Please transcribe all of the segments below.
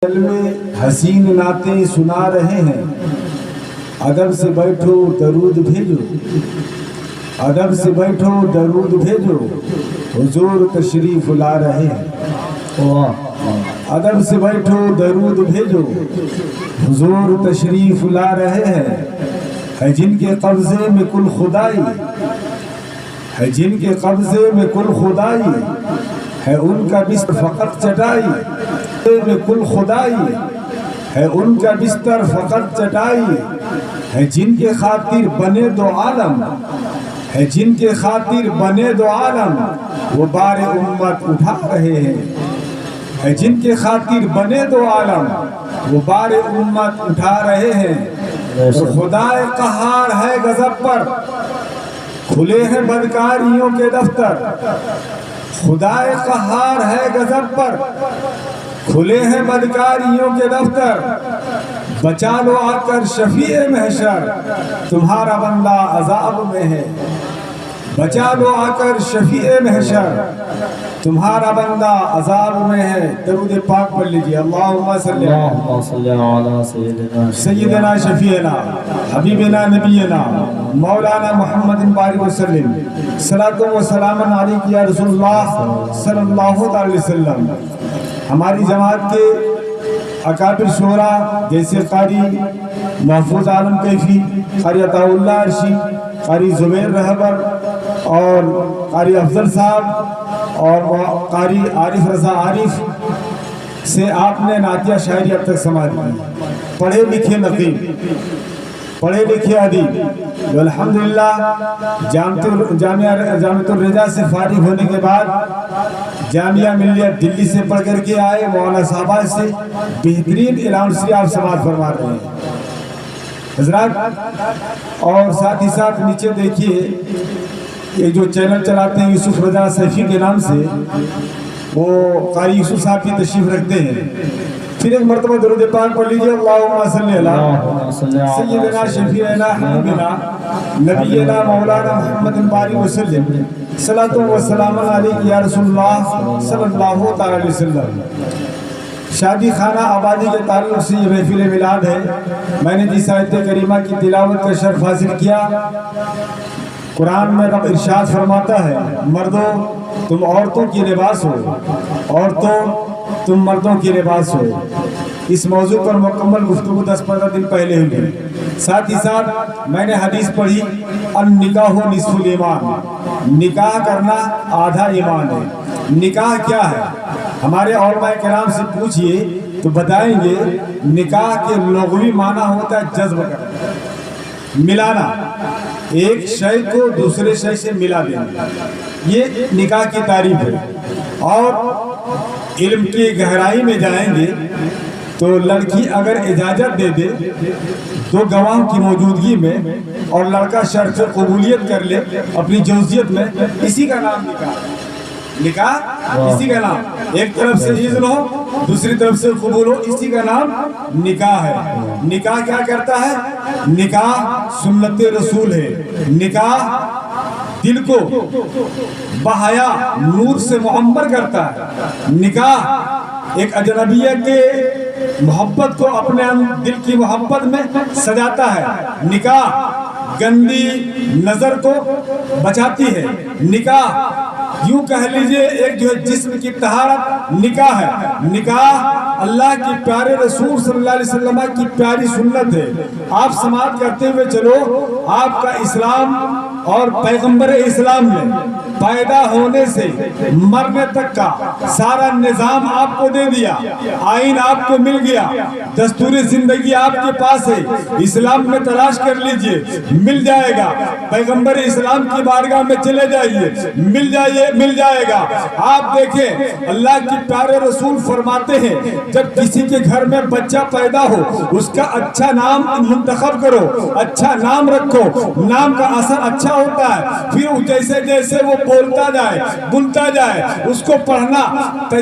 دل میں حسین نعتیں سنا رہے ہیں، ادب سے بیٹھو درود بھیجو، ادب سے بیٹھو درود بھیجو، حضور تشریف لا رہے ہیں۔ ادب سے بیٹھو درود بھیجو، حضور تشریف لا رہے ہیں۔ ہے جن کے قبضے میں کل خدائی، ہے جن کے قبضے میں کل خدائی، ہے ان کا بستر فقط چٹائی، میں کل خدائی ہے ان کا بستر فقط چٹائی، ہے جن کے خاطر بنے دو عالم، ہے جن کے خاطر بنے دو عالم، وہ بار امت اٹھا رہے ہیں۔ ہے جن کے خاطر بنے دو عالم، وہ بار امت اٹھا رہے ہیں۔ خدا قہار ہے غضب پر، کھلے ہیں بدکاریوں کے دفتر۔ خدا قہار ہے غضب پر، کھلے ہیں بدکاریوں کے دفتر۔ بچا لو آ کر شفیع محشر، تمہارا بندہ عذاب میں ہے۔ بچا لو آ کر شفیع محشر، تمہارا بندہ عذاب میں ہے۔ درود پاک پڑھ لیجیے، اللہم صلی علی سیدنا شفیعنا حبیبنا نبینا مولانا محمد بارک وسلم، صلاۃ و سلام علیک یا رسول اللہ صلی اللہ علیہ وسلم۔ ہماری جماعت کے اکابر شعراء جیسے قاری محفوظ عالم کیفی، قاری عطا اللہ عرشی، قاری زبیر رہبر اور قاری افضل صاحب اور قاری عارف رضا عارف سے آپ نے نعتیہ شاعری اب تک سماعت کی۔ پڑھے لکھے نقیب، پڑھے لکھے ادیب، الحمدللہ جامعۃ الرضا سے فارغ ہونے کے بعد جامعہ ملیہ دلی سے پڑھ کر کے آئے، مولانا صاحبہ سے بہترین الانسی آپ سماعت فرما رہے ہیں حضرات۔ اور ساتھ ہی ساتھ نیچے دیکھیے، یہ جو چینل چلاتے ہیں یوسف رضا سیفی کے نام سے، وہ قاری یوسف صاحب کی تشریف رکھتے ہیں۔ پھر ایک مرتبہ درود پاک پڑھ لیجیے، اللہم صلی علی سیدنا شفیعنا حبیبنا نبینا مولانا محمد بارک وسلم، صلاۃ و سلام علیک یا رسول اللہ صلی اللہ تعالی علیہ وسلم۔ شادی خانہ آبادی کے تعلق سے یہ محفل میلاد ہے۔ میں نے جس آیت کریمہ کی تلاوت کا شرف حاصل کیا، قرآن میں رب ارشاد فرماتا ہے، مردوں تم عورتوں کی لباس ہو، عورتوں تم مردوں کی لباس ہو۔ اس موضوع پر مکمل گفتگو 10-15 دن پہلے ہوئی۔ ساتھ ہی ساتھ میں نے حدیث پڑھی، النکاح نصف الایمان، نکاح کرنا آدھا ایمان ہے۔ نکاح کیا ہے؟ ہمارے علماء کرام سے پوچھئے تو بتائیں گے، نکاح کے لغوی معنی ہوتا ہے جذب کرنا، ملانا، ایک شے کو دوسرے شے سے ملا دینا، یہ نکاح کی تعریف ہے۔ اور علم کی گہرائی میں جائیں گے تو لڑکی اگر اجازت دے دے دو گواہ کی موجودگی میں، اور لڑکا شرط قبولیت کر لے اپنی جوزیت میں، اسی کا نام نکاح۔ نکاح اسی کا نام، ایک طرف سے اذن ہو دوسری طرف سے قبول ہو، اسی کا نام نکاح ہے۔ نکاح کیا کرتا ہے؟ نکاح سنت رسول ہے۔ نکاح دل کو بحیا نور سے معمر کرتا ہے۔ نکاح ایک اجنبیہ کے محبت کو اپنے دل کی محبت میں سجاتا ہے۔ نکاح گندی نظر کو بچاتی ہے۔ نکاح یوں کہہ لیجئے ایک جو ہے جسم کی طہارت نکاح ہے۔ نکاح اللہ کی پیارے رسول صلی اللہ علیہ وسلم کی پیاری سنت ہے۔ آپ سماعت کرتے ہوئے چلو، آپ کا اسلام اور پیغمبر اسلام نے پیدا ہونے سے مرنے تک کا سارا نظام آپ کو دے دیا، آئین آپ کو مل گیا، دستور زندگی آپ کے پاس ہے۔ اسلام میں تلاش کر لیجئے، مل جائے گا۔ پیغمبر اسلام کی بارگاہ میں چلے جائیے، مل جائے گا۔ آپ دیکھیں اللہ کی پیارے رسول فرماتے ہیں، جب کسی کے گھر میں بچہ پیدا ہو اس کا اچھا نام منتخب کرو، اچھا نام رکھو، نام کا اثر اچھا ہوتا ہے۔ پھر جیسے جیسے وہ बोलता जाए, बुनता जाए, उसको पढ़ना,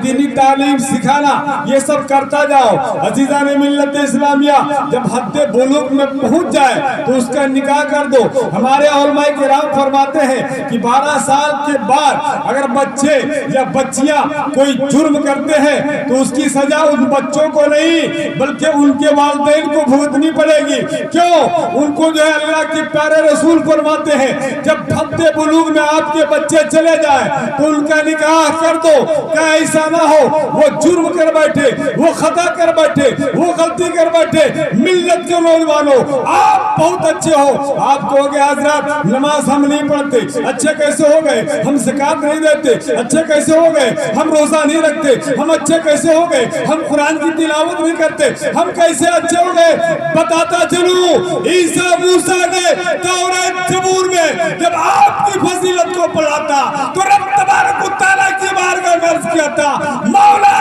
दीनी तालीम सिखाना, ये सब करता जाओ। अजीज़ान मिल्लत इस्लामिया, जब हद्दे बुलूग में पहुंच जाए तो उसका निकाह कर दो। हमारे उलमाए किराम फरमाते हैं कि 12 साल के बाद अगर बच्चे या बच्चियां कोई जुर्म करते हैं तो उसकी सजा उन बच्चों को नहीं बल्कि उनके वालिदैन को भुगतनी पड़ेगी। क्यों? उनको जो है अल्लाह के प्यारे रसूल फरमाते हैं, जब हद्दे बुलूग में आपके बच्चे चले जाए तो उनका निकाह कर दो। क्या ऐसा ना हो वो जुर्म कर बैठे, वो खता कर बैठे, वो गलती कर बैठे। मिल्लत के नौजवानों, आप बहुत अच्छे हो, आप कहोगे हजरत नमाज हम नहीं पढ़ते, अच्छे कैसे हो गए? हम ज़कात नहीं देते, अच्छे कैसे हो गए? हम रोजा नहीं रखते, हम अच्छे कैसे हो गए? हम कुरान की तिलावत नहीं करते, हम कैसे अच्छे हो गए? बताता चलूं, ईसा मूसा ने तौरात ज़बूर में जब आपकी फजीलत को पढ़ाता तो रब तबारक व तआला की बारगाह में अर्ज किया था, मौला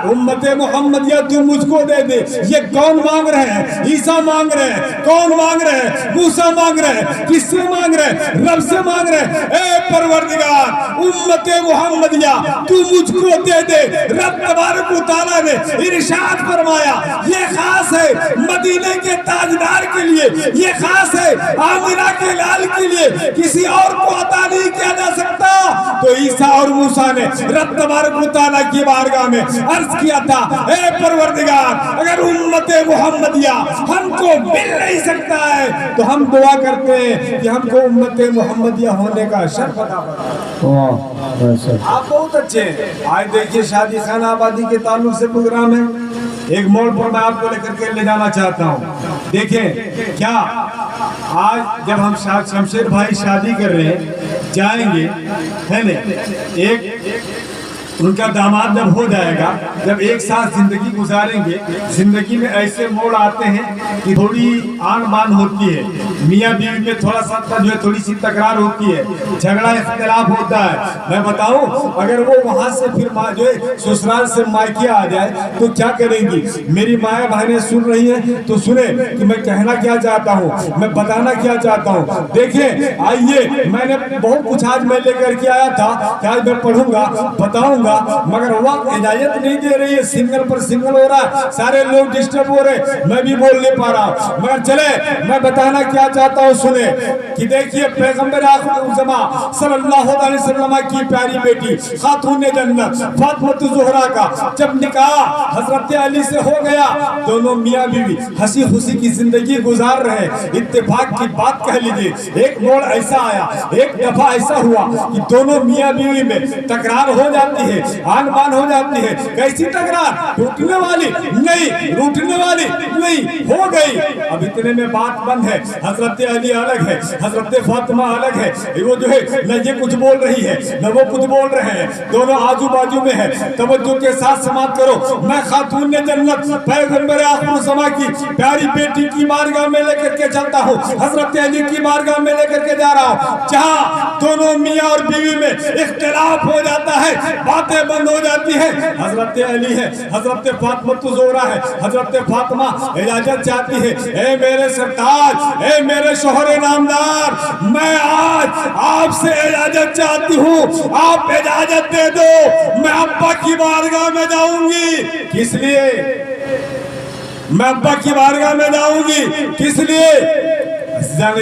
उम्मते मोहम्मदिया तू मुझको दे दे। ये कौन मांग रहे हैं? ईसा मांग रहे हैं। कौन मांग रहे हैं? मूसा मांग रहे हैं। किससे मांग रहे हैं? रब से मांग रहे हैं। ए परवरदिगार, उम्मते मोहम्मदिया तू मुझको दे दे। रब तबारक व तआला ने इरशाद फरमाया, ये खास है मदीने के ताजदार के लिए, ये खास है आमिना के लाल के लिए, किसी और को अता नहीं किया जा सकता। तो ईसा और मूसा ने रब तबारक व तआला की बारगाह में अर्ज किया था, ए परवरदिगार, अगर उम्मते मोहम्मदिया हमको मिल नहीं सकता है तो हम दुआ करते हैं कि हमको उम्मते मोहम्मदिया होने का शर्फ अता फरमा। आप बहुत अच्छे हैं। आज देखिए शादी खाना आबादी के ताल्लुक से प्रोग्राम है, एक मोड़ पर मैं आपको लेकर के ले जाना चाहता हूँ। देखें क्या आज जब हम शमशेर भाई शादी कर रहे हैं, जाएंगे है न, एक उनका दामाद जब हो जाएगा, जब एक साथ जिंदगी गुजारेंगे, जिंदगी में ऐसे मोड़ आते हैं कि थोड़ी आन बान होती है, मियाँ बीवी में थोड़ा सा जो है थोड़ी सी तकरार होती है, झगड़ा इख्तिलाफ होता है। मैं बताऊं, अगर वो वहां से फिर जो है ससुराल से मायके आ जाए तो क्या करेंगी? मेरी माया बहनें सुन रही हैं तो सुने कि मैं कहना क्या चाहता हूँ, मैं बताना क्या चाहता हूँ। देखिए आइए, मैंने बहुत कुछ आज मैं लेकर के आया था कि आज मैं पढ़ूंगा, बताऊंगा, मगर वक्त इजाजत नहीं दे रही है, सिंगल पर सिंगल हो रहा है, सारे लोग डिस्टर्ब हो रहे, मैं भी बोल नहीं पा रहा। मगर चले मैं बताना क्या चाहता हूँ, सुने कि देखिए पैगंबर आखिर ज़मा सल्लल्लाहु अलैहि वसल्लम की प्यारी बेटी खातून जन्नत फातिमा ज़हरा का जब निकाह हजरत अली से हो गया, दोनों मियाँ बीवी हंसी खुशी की जिंदगी गुजार रहे। इत्तेफाक की बात कह लीजिए, एक मोड़ ऐसा आया, एक दफा ऐसा हुआ कि दोनों मियाँ बीवी में तकरार हो जाती है, आन बान हो जाती है। कैसी तकरार? टूटने वाली नहीं, रूठने वाली नहीं, हो गई। अब इतने में बात बंद है, हजरत अली अलग है, हजरत फातिमा अलग है, वो जो है न ये कुछ बोल रही है न वो कुछ बोल रहे हैं, दोनों आजू बाजू में है। तवज्जो के साथ समाप्त करो। मैं खातून जन्नत पैगंबर आखिर ज़मा की प्यारी बेटी की बारगाह में लेकर के चलता हूँ, हजरत अली की बारगाह में लेकर के जा रहा हूँ, जहाँ दोनों मियाँ और बीवी में इख्तिलाफ हो जाता है, बातें बंद हो जाती है। हजरत अली है, हजरत फातिमा ज़हरा है, हजरत फातिमा इजाजत चाहती है, ए मेरे सरताज, ए मेरे शोहर नामदार, मैं आज आपसे इजाजत चाहती हूँ, आप इजाजत दे दो, मैं अब्बा की बारगाह में जाऊंगी। किस लिए? मैं अब्बा की बारगाह में जाऊंगी, किस लिए?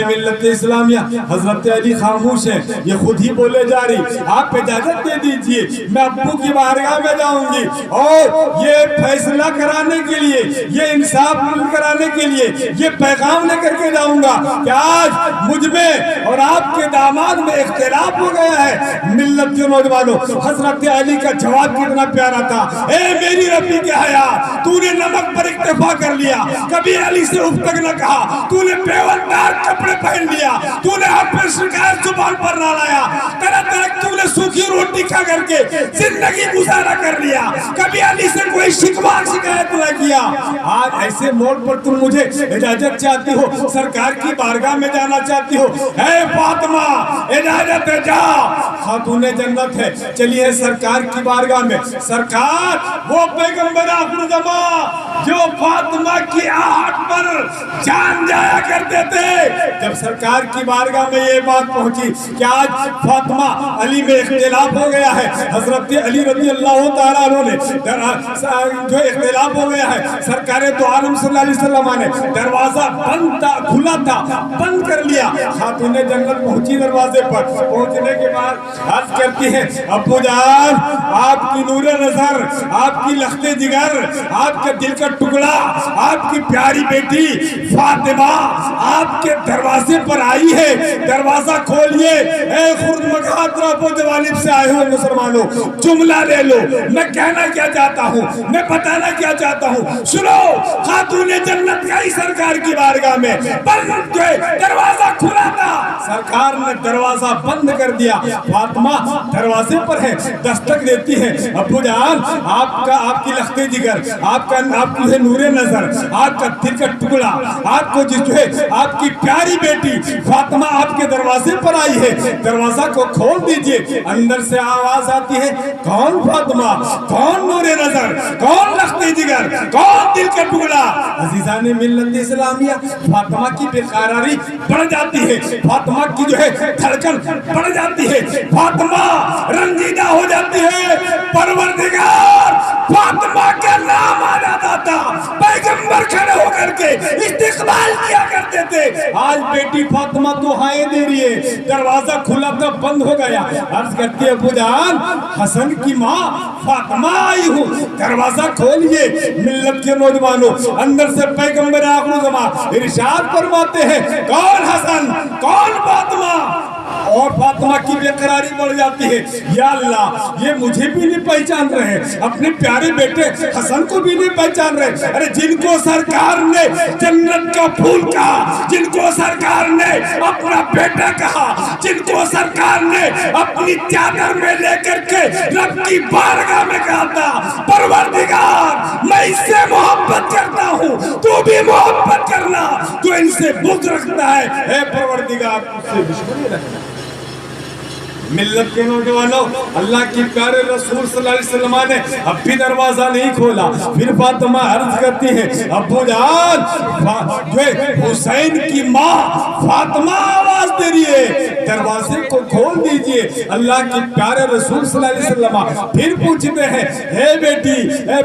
मिल्लत इस्लामिया हजरत अली खामोश है, ये खुद ही बोले जा रही, आप इजाजत दे दीजिए, मैं अब्बू की बारगाह में जाऊंगी और ये फैसला कराने के लिए, ये इंसाफ कराने के लिए ये पैगाम लेकर के जाऊंगा कि आज मुझ में और आपके दामाद में इख्तिलाफ हो गया है। मिल्लत के नौजवानों, हजरत अली का जवाब कितना प्यारा था, ए मेरी रब्बी के हया, तूने नमक पर इक्तफा कर लिया, कभी अली से उफ तक न कहा, तूने बेवंदार कपड़े पहन लिया, तूने अपने शिकायत जुबान पर ना लाया, तरह तरह तूने सूखी रोटी खा करके जिंदगी गुजारा कर लिया, कभी अली से कोई शिकवा शिकायत न किया। आज ऐसे मोड़ पर तुम मुझे इजाजत चाहती हो, सरकार की बारगाह में जाना चाहती हो, ऐ फातिमा इजाजत है, जा, खातून जन्नत है, चलिए सरकार की बारगाह में। सरकार वो पैगंबर आखिर ज़मा جو فاطمہ کی آہٹ پر جان جایا کرتے تھے، جب سرکار کی بارگاہ میں یہ بات پہنچی کہ آج فاطمہ علی میں اختلاف ہو گیا ہے، حضرت علی رضی اللہ تعالیٰ عنہ نے جو اختلاف ہو گیا ہے، سرکار تو عالم صلی اللہ علیہ وسلم نے دروازہ بند تھا، کھلا تھا، بند کر لیا۔ خاتون جنت پہنچی دروازے پر، پہنچنے کے بعد عرض کرتی ہے ابو جان آپ کی نور نظر، آپ کی لخت جگر، آپ کے دل کا ٹکڑا، آپ کی پیاری بیٹی فاطمہ آپ کے دروازے پر آئی ہے، دروازہ کھولیے۔ اے خرد مگہات رابو جوانب سے آئے ہوئے مسلمانوں، جملہ لے لو، میں کہنا کیا چاہتا ہوں، میں بتانا کیا چاہتا ہوں، سنو۔ خاتون جنت گئی سرکار کی بارگاہ میں، بند دروازہ کھلا تھا، سرکار نے دروازہ بند کر دیا۔ فاطمہ دروازے پر ہے، دستک دیتی ہے، ابو جان آپ کی لخت جگر، آپ کی نور نظر، آپ کا دل کا ٹکڑا، آپ کو جو ہے آپ کی پیاری بیٹی فاطمہ آپ کے دروازے پر آئی ہے، دروازہ کو کھول دیجئے۔ اندر سے آواز آتی ہے کون فاطمہ، کون نور نظر، کون لخت جگر، کون دل کا ٹکڑا؟ عزیزان ملت اسلامیہ، فاطمہ کی بے قراری بڑھ جاتی ہے، فاطمہ کی جو ہے دھڑکن بڑھ جاتی ہے، فاطمہ رنجیدہ ہو جاتی ہے۔ پروردگار فاطمہ کا نام آ جاتا تھا، پیغمبر کھڑے ہو کر کے استقبال کیا کرتے تھے۔ آج بیٹی فاطمہ دعائیں دے رہی ہے، دروازہ کھلا تھا بند ہو گیا، عرض کرتی ہے ابو جان حسن کی ماں فاطمہ آئی ہوں، دروازہ کھولیے۔ ملت کے نوجوانوں، اندر سے پیغمبر آخر زمان ارشاد فرماتے ہیں کون حسن، کون فاطمہ؟ اور فاطمہ کی بے قراری بڑھ جاتی ہے، یا اللہ یہ مجھے بھی نہیں پہچان رہے، اپنے پیارے بیٹے حسن کو بھی نہیں پہچان رہے۔ ارے جن کو سرکار نے جنت کا پھول کہا، جن کو سرکار نے اپنا بیٹا کہا، جن کو سرکار نے اپنی چادر میں لے کر کے رب کی بارگاہ میں کہا تھا پروردگار میں اس سے محبت کرتا ہوں، تو بھی محبت کرنا، تو ان سے بغض رکھتا ہے، اے پروردگار اس سے دشمنی رکھنا۔ ملت کے نوجوانوں، اللہ کی پیارے رسول صلی اللہ علیہ وسلم نے اب بھی دروازہ نہیں کھولا۔ پھر فاطمہ عرض کرتی ہے ابو جان حسین کی ماں فاطمہ آواز دے رہی ہے، دروازے کو کھول دیجئے۔ اللہ کی پیارے رسول صلی اللہ علیہ وسلم پھر پوچھتے ہیں اے بیٹی،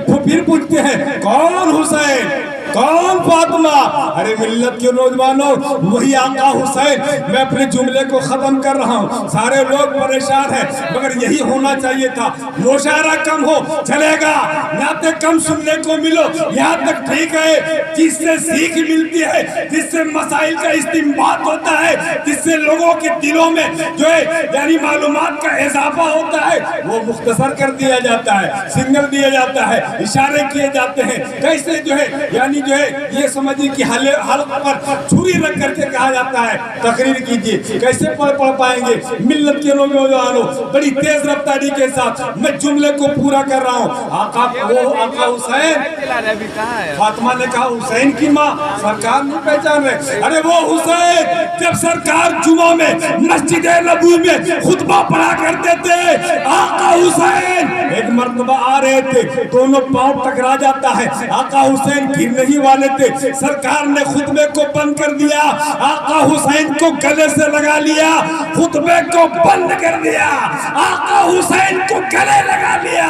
پھر پوچھتے ہیں کون حسین، کون فاطمہ؟ ارے ملت کے نوجوانوں، وہی آقا حسین۔ میں اپنے جملے کو ختم کر رہا ہوں، سارے لوگ پریشان ہیں، مگر یہی ہونا چاہیے تھا۔ مشاعرہ کم ہو چلے گا، نعتیں کم سننے کو ملو یہاں تک ٹھیک ہے، جس سے سیکھ ملتی ہے، جس سے مسائل کا استنباط ہوتا ہے، جس سے لوگوں کے دلوں میں جو ہے یعنی معلومات کا اضافہ ہوتا ہے، وہ مختصر کر دیا جاتا ہے، سنگل دیا جاتا ہے، اشارے کیے جاتے ہیں۔ کیسے جو ہے یعنی جو ہے یہ سمجھیں کہ حلق پر چھری رکھ کر کے کہا جاتا ہے تقریر کیجئے، کیسے پڑھ پائیں گے؟ ملت کے نوجوانوں، بڑی تیز رفتاری کے ساتھ میں جملے کو پورا کر رہا ہوں۔ آقا حسین، فاطمہ نے کہا حسین کی ماں، سرکار نہیں پہچان رہے۔ ارے وہ حسین جب سرکار جمعہ میں مسجد نبوی میں خطبہ پڑھا کرتے تھے، آقا حسین ایک مرتبہ آ رہے تھے، دونوں پاؤں ٹکرا جاتا ہے، آقا حسین گر نہیں والے تھے، سرکار نے خطبے کو بند کر دیا، آقا حسین کو گلے سے لگا لیا، خطبے کو بند کر دیا، آقا حسین کو گلے لگا لیا۔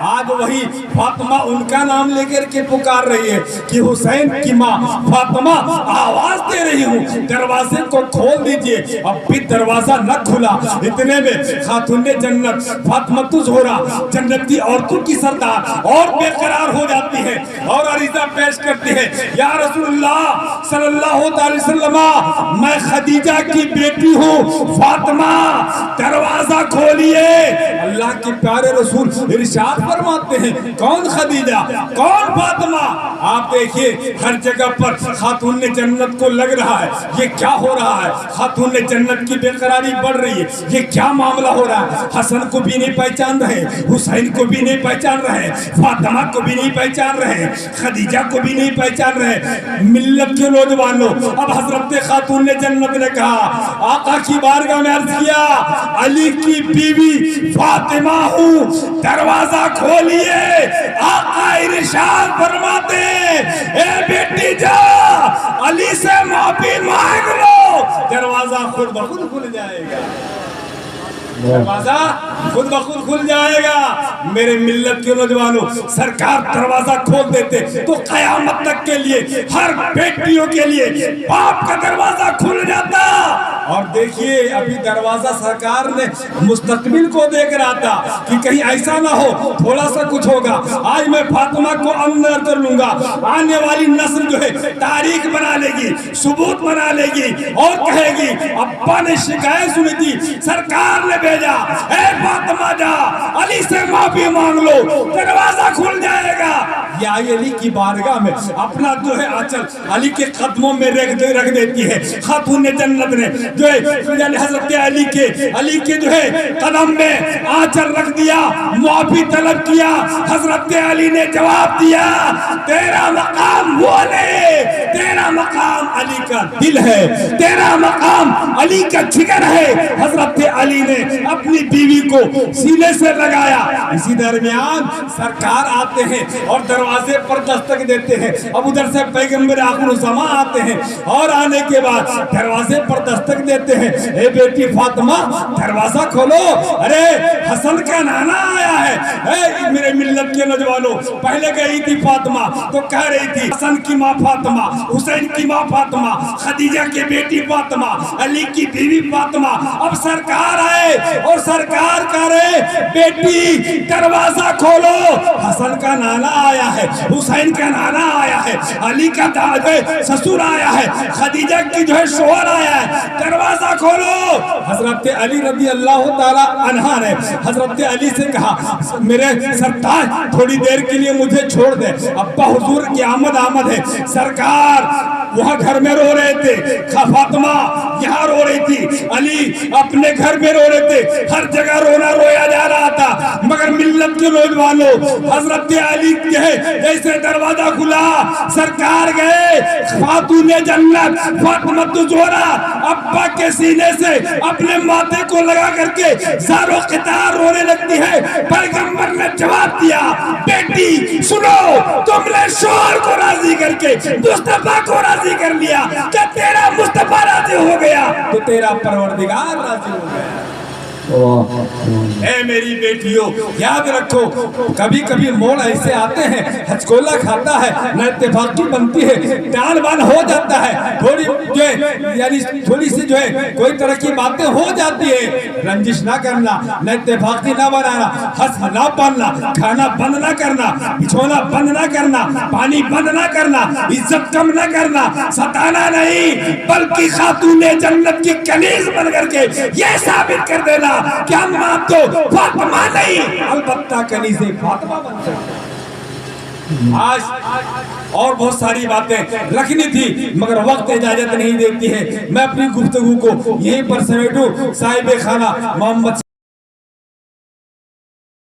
آج وہی فاطمہ ان کا نام لے کر کے پکار رہی ہے کہ حسین کی ماں فاطمہ آواز دے رہی ہوں، دروازے کو کھول دیجئے۔ اب بھی دروازہ نہ کھلا، اتنے میں خاتون جنت فاطمہ الزہرا جنتی عورتوں کی سردار اور بے قرار ہو جاتی ہے اور عریضہ پیش کرتی ہے، یا رسول اللہ صلی اللہ علیہ وسلم، میں خدیجہ کی بیٹی ہوں، فاطمہ دروازہ کھولیے۔ اللہ کے پیارے رسول ارشاد فرماتے ہیں کون خدیجہ، کون فاطمہ؟ آپ دیکھیے ہر جگہ پر خاتون جنت کو لگ رہا ہے یہ کیا ہو رہا ہے، خاتون جنت کی بے قراری بڑھ رہی ہے، یہ کیا معاملہ ہو رہا ہے؟ حسن کو بھی نہیں پہچان رہے، حسین کو بھی نہیں پہچان رہے، فاطمہ کو بھی نہیں پہچان رہے، خدیجہ کو بھی نہیں नहीं पहचान रहे मिल्लत के नौजवानों। अब हजरत खातून जन्नत ने कहा आका की बारगाह में अर्ज किया अली की बीवी फातिमा हूँ, दरवाजा खोलिए। आका इरशाद फरमाते ए बेटी जा अली से माफी मांग लो, दरवाजा खुद ब खुद खुल जाएगा, दरवाजा खुद ब खुद खुल जाएगा। मेरे मिल्लत के नौजवानों, सरकार दरवाजा खोल देते तो कयामत तक के लिए हर बेटियों के लिए बाप का दरवाजा खुल जाता। और देखिए अभी दरवाजा सरकार ने मुस्तकबिल को देख रहा था कि कहीं ऐसा ना हो थोड़ा सा कुछ होगा। आज मैं फातिमा को अंदर कर लूंगा, आने वाली नस्ल जो है तारीख बना लेगी, सबूत बना लेगी और कहेगी अब्बा ने शिकायत सुनी थी, सरकार ने भेजा ए फातिमा जा अली से माफी मांग लो, दरवाजा खुल जाएगा। या अली की बारगाह में अपना जो है आंचल अली के कदमों में रख देती है। खातून जन्नत ने जो है हजरत अली के जो है कदम में आंचल रख दिया, माफी तलब किया। हजरत अली ने जवाब दिया तेरा मकाम वो नहीं, तेरा मकाम अली का दिल है, तेरा मकाम अली का जिगर है। हजरत अली ने अपनी बीवी को सीने से लगाया। इसी दरमियान सरकार आते हैं और दरवाजे पर दस्तक देते हैं। अब उधर से पैगंबर आखिरुज़्ज़मा आते हैं और आने के बाद दरवाजे पर दस्तक देते हैं, ए बेटी फातिमा दरवाजा खोलो, अरे हसन का नाना आया है। ए मेरे मिल्लत के नौजवानों, पहले गई थी फातिमा तो कह रही थी हसन की माँ फातिमा, हुसैन की माँ फातिमा, खदीजा की बेटी फातिमा, अली की बीवी फातिमा। अब सरकार आए और सरकार कह रहे बेटी दरवाजा खोलो, हसन का नाना आया है, हुसैन का नाना आया है, अली का ससुर आया है, खदीजा की जो है शोहर आया है, दरवाजा खोलो। हजरत अली रज़ी अल्लाह ताला अन्हा ने हजरत अली से कहा मेरे सरताज थोड़ी देर के लिए मुझे छोड़ दे, अब्बा हुजूर की आमद है। सरकार वहाँ घर में रो रहे थे, फातिमा यहाँ रो रही थी, अली अपने घर में रो रहे थे, हर जगह रोना रोया जा रहा था। मगर मिल्लत के नौजवानों, हजरत अली के जैसे दरवाजा खुला, सरकार गए, खातून जन्नत फातिमा ज़ोहरा अब्बा के सीने से अपने माथे को लगा करके ज़ारो क़ितार रोने लगती है। पैगंबर ने जवाब दिया बेटी सुनो, तुमने शोहर को राजी करके मुस्तफा को राजी कर लिया, क्या तेरा मुस्तफा राजी हो गया तो तेरा परवरदिगार राजी हो गया। ए मेरी बेटियों, याद रखो कभी कभी मोड़ ऐसे आते हैं, हचकोला खाता है, न इत्तेफाकी बनती है, डाल बाल हो जाता है, थोड़ी जो है यानी थोड़ी सी जो है कोई तरह की बातें हो जाती है। रंजिश ना करना, न इत्तेफाकी ना बनाना, हंस ना पालना, खाना बंद ना करना, बिछोना बंद ना करना, पानी बंद ना करना, इज्जत कम ना करना, सताना नहीं, बल्कि खातून जन्नत की कनीज बन करके ये साबित कर देना कि हम आपको फातिमा नहीं अलबत्ता कनीज़े फातिमा बन सकते। आज और बहुत सारी बातें रखनी थी मगर वक्त इजाजत नहीं देती है। मैं अपनी गुफ्तगू को यहीं पर समेटूं। साहिब खाना मोहम्मद